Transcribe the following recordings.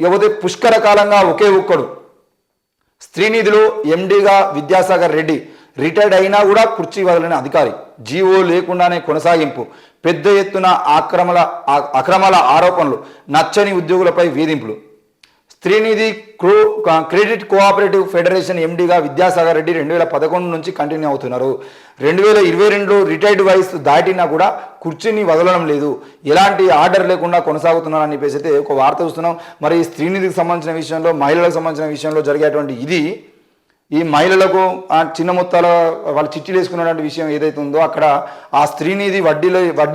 ఇకపోతే పుష్కర కాలంగా ఒకే ఒక్కడు స్త్రీనిధిలో ఎండీగా విద్యాసాగర్ రెడ్డి రిటైర్డ్ అయినా కూడా కుర్చీ వదలని అధికారి, జీవో లేకుండానే కొనసాగింపు, పెద్ద ఎత్తున అక్రమాల ఆరోపణలు, నచ్చని ఉద్యోగులపై వేధింపులు. స్త్రీనిధి క్రెడిట్ కోఆపరేటివ్ ఫెడరేషన్ ఎండీగా విద్యాసాగర్ రెడ్డి 2011 నుంచి కంటిన్యూ అవుతున్నారు. 2022లో రిటైర్డ్ వయసు దాటినా కూడా కుర్చీని వదలడం లేదు, ఎలాంటి ఆర్డర్ లేకుండా కొనసాగుతున్నారని చెప్పేసి అయితే ఒక వార్త చూస్తున్నాం. మరి స్త్రీనిధికి సంబంధించిన విషయంలో, మహిళలకు సంబంధించిన విషయంలో జరిగేటువంటి ఇది ఈ మహిళలకు చిన్న మొత్తాల వాళ్ళు చిట్టీలు వేసుకున్నటువంటి విషయం ఏదైతే ఉందో అక్కడ ఆ స్త్రీనిధి వడ్డీ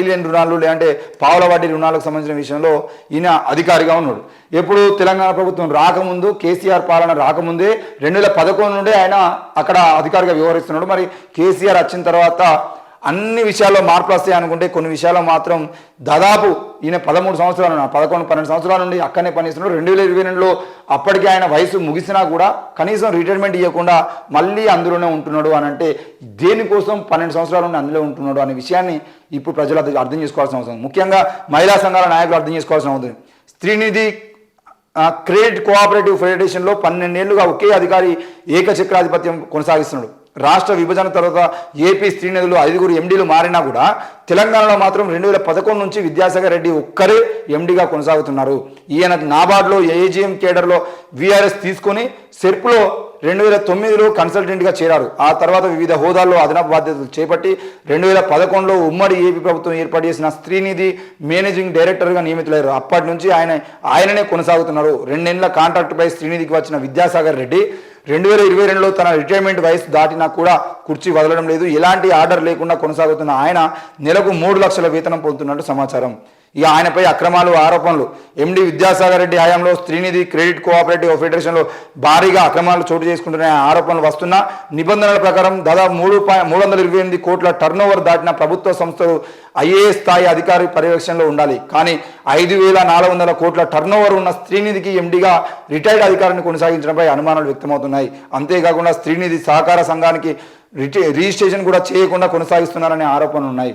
లేని రుణాలు లేదంటే పావుల వడ్డీ రుణాలకు సంబంధించిన విషయంలో ఈయన అధికారిగా ఉన్నాడు. ఎప్పుడు తెలంగాణ ప్రభుత్వం రాకముందు, కేసీఆర్ పాలన రాకముందే 2011 నుండే ఆయన అక్కడ అధికారిగా వ్యవహరిస్తున్నాడు. మరి కేసీఆర్ వచ్చిన తర్వాత అన్ని విషయాల్లో మార్పులు వస్తాయి అనుకుంటే కొన్ని విషయాల్లో మాత్రం దాదాపు ఈయన 13 సంవత్సరాలు 11-12 సంవత్సరాల నుండి అక్కడనే పనిస్తున్నాడు. 2022లో అప్పటికే ఆయన వయసు ముగిసినా కూడా కనీసం రిటైర్మెంట్ ఇవ్వకుండా మళ్ళీ అందులోనే ఉంటున్నాడు అని అంటే దేనికోసం 12 సంవత్సరాల నుండి అందులో ఉంటున్నాడు అనే విషయాన్ని ఇప్పుడు ప్రజలు అర్థం చేసుకోవాల్సిన అవసరం, ముఖ్యంగా మహిళా సంఘాల నాయకులు అర్థం చేసుకోవాల్సిన అవసరం. స్త్రీనిధి క్రెడిట్ కోఆపరేటివ్ ఫెడరేషన్లో 12 ఏళ్లుగా ఒకే అధికారి ఏకచక్రాధిపత్యం కొనసాగిస్తున్నాడు. రాష్ట్ర విభజన తర్వాత ఏపీ స్త్రీనిధులు 5 ఎండీలు మారినా కూడా తెలంగాణలో మాత్రం 2011 నుంచి విద్యాసాగర్ రెడ్డి ఒక్కరే ఎండీగా కొనసాగుతున్నారు. ఈయన నాబార్డ్లో ఏజీఎం కేడర్లో వీఆర్ఎస్ తీసుకొని సెర్ప్లో 2009లో కన్సల్టెంట్గా చేరారు. ఆ తర్వాత వివిధ హోదాల్లో అదనపు బాధ్యతలు చేపట్టి 2011లో ఉమ్మడి ఏపీ ప్రభుత్వం ఏర్పాటు చేసిన స్త్రీనిధి మేనేజింగ్ డైరెక్టర్గా నియమితులయ్యారు. అప్పటి నుంచి ఆయననే కొనసాగుతున్నారు. 2 ఏళ్ల కాంట్రాక్టుపై స్త్రీనిధికి వచ్చిన విద్యాసాగర్ రెడ్డి 2022లో తన రిటైర్మెంట్ వయసు దాటినా కూడా కుర్చీ వదలడం లేదు. ఎలాంటి ఆర్డర్ లేకుండా కొనసాగుతున్న ఆయన నెలకు 3 లక్షల వేతనం పొందుతున్నట్టు సమాచారం. ఇక ఆయనపై అక్రమాలు, ఆరోపణలు. ఎండీ విద్యాసాగర్ రెడ్డి హయాంలో స్త్రీనిధి క్రెడిట్ కోఆపరేటివ్ ఫెడరేషన్లో భారీగా అక్రమాలు చోటు చేసుకుంటున్న ఆరోపణలు వస్తున్న నిబంధనల ప్రకారం దాదాపు 328 కోట్ల టర్నోవర్ దాటిన ప్రభుత్వ సంస్థలు ఐఏఎస్ స్థాయి అధికారి పర్యవేక్షణలో ఉండాలి. కానీ 5,400 కోట్ల టర్నోవర్ ఉన్న స్త్రీనిధికి ఎండీగా రిటైర్డ్ అధికారిని కొనసాగించడంపై అనుమానాలు వ్యక్తమవుతున్నాయి. అంతేకాకుండా స్త్రీనిధి సహకార సంఘానికి రిజిస్ట్రేషన్ కూడా చేయకుండా కొనసాగిస్తున్నారనే ఆరోపణలు ఉన్నాయి.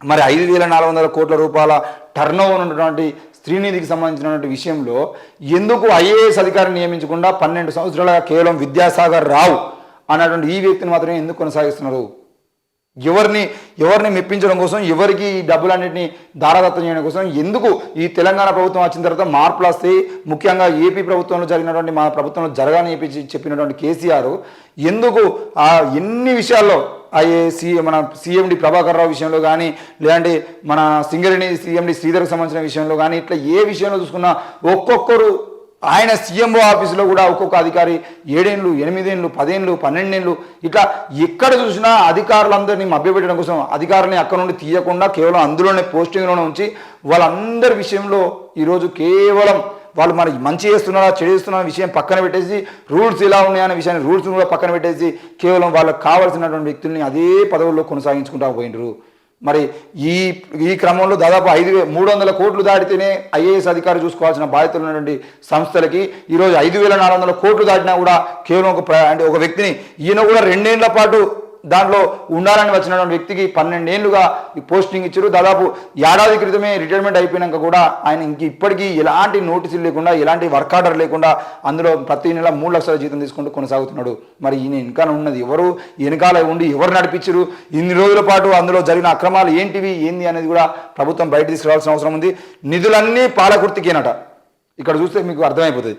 మరి 5,400 కోట్ల రూపాయల టర్నోవర్ ఉన్నటువంటి స్త్రీనిధికి సంబంధించినటువంటి విషయంలో ఎందుకు ఐఏఎస్ అధికారిని నియమించకుండా 12 సంవత్సరాలుగా కేవలం విద్యాసాగర్ రావు అన్నటువంటి ఈ వ్యక్తిని మాత్రమే ఎందుకు కొనసాగిస్తున్నారు? ఎవరిని మెప్పించడం కోసం, ఎవరికి ఈ డబ్బులన్నింటినీ దారాదత్తం చేయడం కోసం ఎందుకు ఈ తెలంగాణ ప్రభుత్వం వచ్చిన తర్వాత మార్పులు వస్తాయి, ముఖ్యంగా ఏపీ ప్రభుత్వంలో జరిగినటువంటి మా ప్రభుత్వంలో జరగాలని చెప్పినటువంటి కేసీఆర్ ఎందుకు ఎన్ని విషయాల్లో మన సీఎండి ప్రభాకర్ రావు విషయంలో కానీ లేదంటే మన సింగరేణి సీఎండి శ్రీధర్కి సంబంధించిన విషయంలో కానీ ఇట్లా ఏ విషయంలో చూసుకున్నా ఒక్కొక్కరు ఆయన సీఎంఓ ఆఫీసులో కూడా ఒక్కొక్క అధికారి 7 ఏళ్ళు, 8 ఏళ్ళు, 10 ఏళ్ళు, 12 ఏళ్ళు ఇట్లా ఎక్కడ చూసినా అధికారులందరినీ మభ్యపెట్టడం కోసం అధికారులని అక్కడ నుండి తీయకుండా కేవలం అందులోనే పోస్టింగ్లోనే ఉంచి వాళ్ళందరి విషయంలో ఈరోజు కేవలం వాళ్ళు మరి మంచి చేస్తున్నారా చెడు చేస్తున్నారా విషయం పక్కన పెట్టేసి రూల్స్ ఎలా ఉన్నాయనే విషయాన్ని రూల్స్ కూడా పక్కన పెట్టేసి కేవలం వాళ్ళకి కావాల్సినటువంటి వ్యక్తుల్ని అదే పదవుల్లో కొనసాగించుకుంటూ పోయినరు. మరి ఈ క్రమంలో దాదాపు 300 కోట్లు దాటితేనే ఐఏఎస్ అధికారి చూసుకోవాల్సిన బాధ్యతలు ఉన్నటువంటి సంస్థలకి ఈరోజు 5,400 కోట్లు దాటినా కూడా కేవలం ఒక వ్యక్తిని ఈయన కూడా 2 ఏళ్ల పాటు దాంట్లో ఉండాలని వచ్చినటువంటి వ్యక్తికి 12 ఏళ్లుగా పోస్టింగ్ ఇచ్చారు. దాదాపు ఏడాది క్రితమే రిటైర్మెంట్ అయిపోయినాక కూడా ఆయన ఇప్పటికీ ఎలాంటి నోటీసులు లేకుండా, ఎలాంటి వర్క్ ఆర్డర్ లేకుండా అందులో ప్రతి నెల 3 లక్షల జీతం తీసుకుంటూ కొనసాగుతున్నాడు. మరి ఈయన వెనకాల ఉన్నది ఎవరు, వెనకాల ఉండి ఎవరు నడిపించరు, ఇన్ని రోజుల పాటు అందులో జరిగిన అక్రమాలు ఏంది అనేది కూడా ప్రభుత్వం బయట తీసుకురావాల్సిన అవసరం ఉంది. నిధులన్నీ పాలకుర్తికేనట. ఇక్కడ చూస్తే మీకు అర్థమైపోతుంది.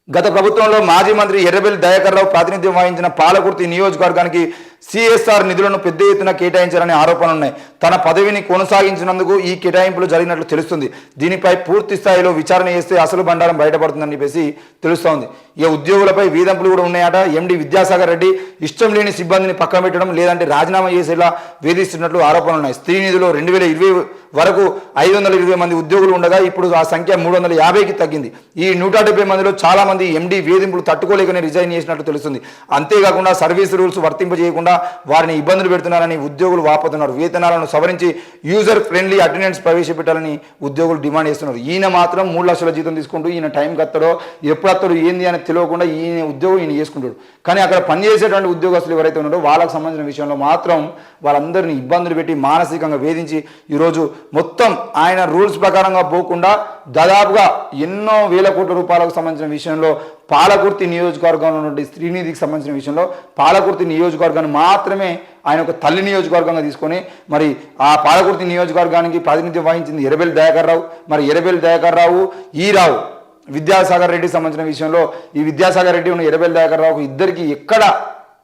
గత ప్రభుత్వంలో మాజీ మంత్రి ఎర్రబెల్లి దయాకర్ రావు ప్రాతినిధ్యం వహించిన పాలకుర్తి నియోజకవర్గానికి సిఎస్ఆర్ నిధులను పెద్ద ఎత్తున కేటాయించారనే ఆరోపణలు ఉన్నాయి. తన పదవిని కొనసాగించినందుకు ఈ కేటాయింపులు జరిగినట్లు తెలుస్తుంది. దీనిపై పూర్తి స్థాయిలో విచారణ చేస్తే అసలు బండారం బయటపడుతుందని చెప్పేసి తెలుస్తోంది. ఈ ఉద్యోగులపై వేధింపులు కూడా ఉన్నాయట. ఎండీ విద్యాసాగర్ రెడ్డి ఇష్టం లేని సిబ్బందిని పక్కన పెట్టడం లేదంటే రాజీనామా చేసేలా వేధిస్తున్నట్లు ఆరోపణలు ఉన్నాయి. స్త్రీ నిధిలో 2020 వరకు 520 మంది ఉద్యోగులు ఉండగా ఇప్పుడు ఆ సంఖ్య 350కి తగ్గింది. ఈ 170 మందిలో చాలా మంది ఎండీ వేధింపులు తట్టుకోలేకనే రిజైన్ చేసినట్లు తెలుస్తుంది. అంతేకాకుండా సర్వీస్ రూల్స్ వర్తింపజేయకుండా వారిని ఇబ్బందులు పెడుతున్నారని ఉద్యోగులు వాపోతున్నారు. వేతనాలను సవరించి యూజర్ ఫ్రెండ్లీ అటెండెన్స్ ప్రవేశపెట్టాలని ఉద్యోగులు డిమాండ్ చేస్తున్నారు. ఈయన మాత్రం 3 లక్షల జీతం తీసుకుంటూ ఈయన టైంకి వస్తాడో ఎప్పుడు వస్తాడో ఏంది అని తెలియకుండా ఈయన ఉద్యోగం ఈయన చేసుకుంటాడు. కానీ అక్కడ పనిచేసేటువంటి ఉద్యోగస్తులు ఎవరైతే ఉన్నారో వాళ్ళకు సంబంధించిన విషయంలో మాత్రం వాళ్ళందరినీ ఇబ్బందులు పెట్టి మానసికంగా వేధించి ఈరోజు మొత్తం ఆయన రూల్స్ ప్రకారంగా పోకుండా దాదాపుగా ఎన్నో వేల కోట్ల రూపాయలకు సంబంధించిన విషయంలో పాలకుర్తి నియోజకవర్గంలో నుండి శ్రీనిధికి సంబంధించిన విషయంలో పాలకుర్తి నియోజకవర్గాన్ని మాత్రమే ఆయన ఒక తల్లి నియోజకవర్గంగా తీసుకొని మరి ఆ పాలకుర్తి నియోజకవర్గానికి ప్రాతినిధ్యం వహించింది ఎర్రబెల్లి దయాకర్ రావు. మరి ఎర్రబెల్లి దయాకర్ రావు రావు విద్యాసాగర్ రెడ్డికి సంబంధించిన విషయంలో ఈ విద్యాసాగర్ రెడ్డి ఉన్న ఎర్రబెల్లి దయాకర్ రావుకు ఇద్దరికి ఎక్కడ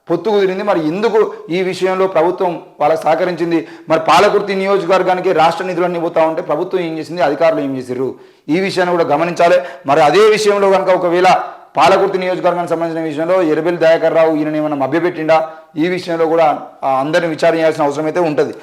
పొత్తు కుదిరింది, మరి ఎందుకు ఈ విషయంలో ప్రభుత్వం వాళ్ళకి సహకరించింది, మరి పాలకుర్తి నియోజకవర్గానికి రాష్ట్ర నిధులన్నీ పోతా ఉంటే ప్రభుత్వం ఏం చేసింది, అధికారులు ఏం చేశారు, ఈ విషయాన్ని కూడా గమనించాలి. మరి అదే విషయంలో కనుక ఒకవేళ పాలకుర్తి నియోజకవర్గానికి సంబంధించిన విషయంలో ఎర్రబెల్లి దయాకర్ రావు ఈయన ఏమన్నా మభ్యపెట్టిండా, ఈ విషయంలో కూడా అందరిని విచారణ చేయాల్సిన అవసరం అయితే ఉంటుంది.